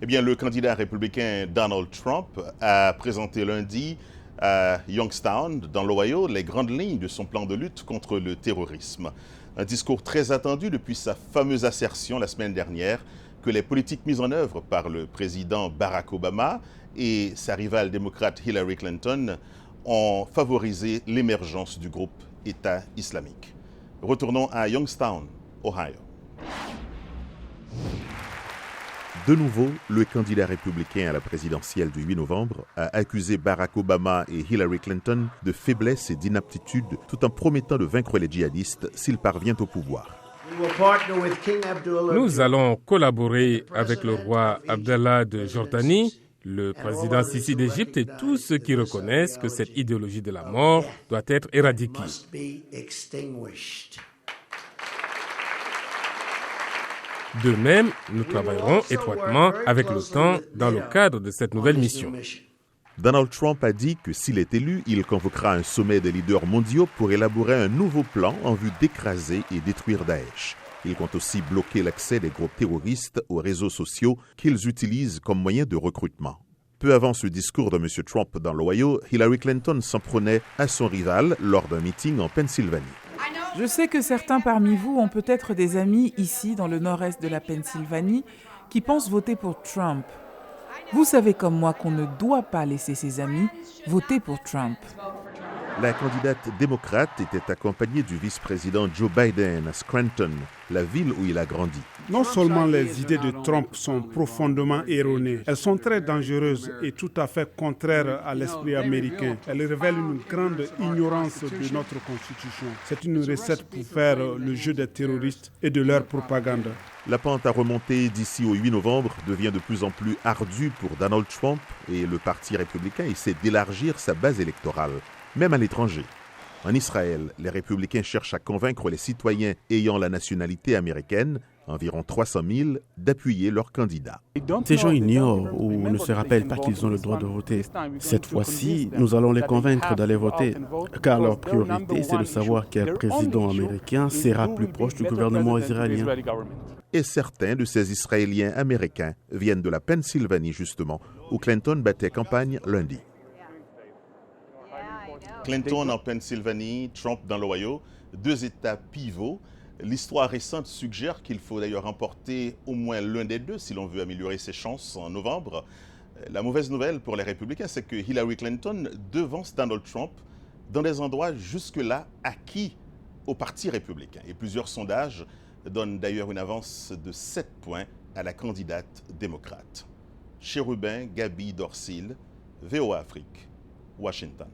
Eh bien, le candidat républicain Donald Trump a présenté lundi à Youngstown, dans l'Ohio, les grandes lignes de son plan de lutte contre le terrorisme. Un discours très attendu depuis sa fameuse assertion la semaine dernière que les politiques mises en œuvre par le président Barack Obama et sa rivale démocrate Hillary Clinton ont favorisé l'émergence du groupe État islamique. Retournons à Youngstown, Ohio. De nouveau, le candidat républicain à la présidentielle du 8 novembre a accusé Barack Obama et Hillary Clinton de faiblesse et d'inaptitude tout en promettant de vaincre les djihadistes s'il parvient au pouvoir. Nous allons collaborer avec le roi Abdallah de Jordanie, le président Sisi d'Égypte et tous ceux qui reconnaissent que cette idéologie de la mort doit être éradiquée. De même, nous travaillerons étroitement avec l'OTAN dans le cadre de cette nouvelle mission. Donald Trump a dit que s'il est élu, il convoquera un sommet des leaders mondiaux pour élaborer un nouveau plan en vue d'écraser et détruire Daesh. Il compte aussi bloquer l'accès des groupes terroristes aux réseaux sociaux qu'ils utilisent comme moyen de recrutement. Peu avant ce discours de M. Trump dans l'Ohio, Hillary Clinton s'en prenait à son rival lors d'un meeting en Pennsylvanie. Je sais que certains parmi vous ont peut-être des amis ici dans le nord-est de la Pennsylvanie qui pensent voter pour Trump. Vous savez comme moi qu'on ne doit pas laisser ses amis voter pour Trump. La candidate démocrate était accompagnée du vice-président Joe Biden à Scranton, la ville où il a grandi. Non seulement les idées de Trump sont profondément erronées, elles sont très dangereuses et tout à fait contraires à l'esprit américain. Elles révèlent une grande ignorance de notre Constitution. C'est une recette pour faire le jeu des terroristes et de leur propagande. La pente à remonter d'ici au 8 novembre devient de plus en plus ardue pour Donald Trump et le Parti républicain essaie d'élargir sa base électorale, même à l'étranger. En Israël, les républicains cherchent à convaincre les citoyens ayant la nationalité américaine, environ 300 000, d'appuyer leur candidat. Ces gens ignorent ou ne se rappellent pas qu'ils ont le droit de voter. Cette fois-ci, nous allons les convaincre d'aller voter, car leur priorité, c'est de savoir quel président américain sera plus proche du gouvernement israélien. Et certains de ces Israéliens américains viennent de la Pennsylvanie, justement, où Clinton battait campagne lundi. Clinton en Pennsylvanie, Trump dans l'Ohio, deux États pivots. L'histoire récente suggère qu'il faut d'ailleurs remporter au moins l'un des deux si l'on veut améliorer ses chances en novembre. La mauvaise nouvelle pour les républicains, c'est que Hillary Clinton devance Donald Trump dans des endroits jusque-là acquis au Parti républicain. Et plusieurs sondages donnent d'ailleurs une avance de 7 points à la candidate démocrate. Chérubin Gaby Dorsil, VOA Afrique, Washington.